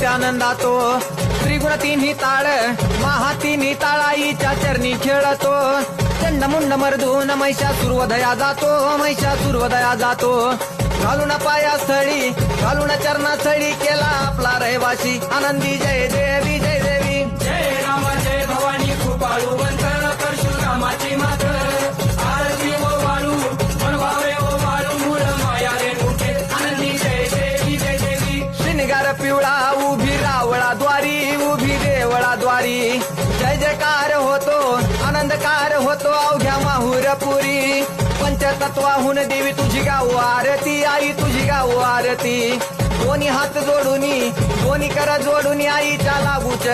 आनंदातो त्रिगुण तिन्ही ताळ महा तिन्ही ताळ आईच्या चरणी खेळतो चंडमुंड मर्दून महिषासुरवधया जातो महिषासुरवधया जातो घालून पायास्थळी घालून चरणास्थळी केला आपला रहिवासी आनंदी जय देवी जय देवी जय राम जय भवानी कृपाळू वंतर परशुरामाची मात आरती ओ वाळू मनवावे ओ वाळू मूळ माया रे कुठे आनंदी जय देवी जय देवी श्रीनिगार पिवळा उभी रावळाद्वारी उभी देवळाद्वारी जय जयकार होतो आनंदकार होतो अवघ्या माहुरपुरी पंचतत्वाहून देवी तुझी गाव आरती आई तुझी गाव आरती दोन्ही हात जोडून दोन्ही कर जोडून आईच्या लागूच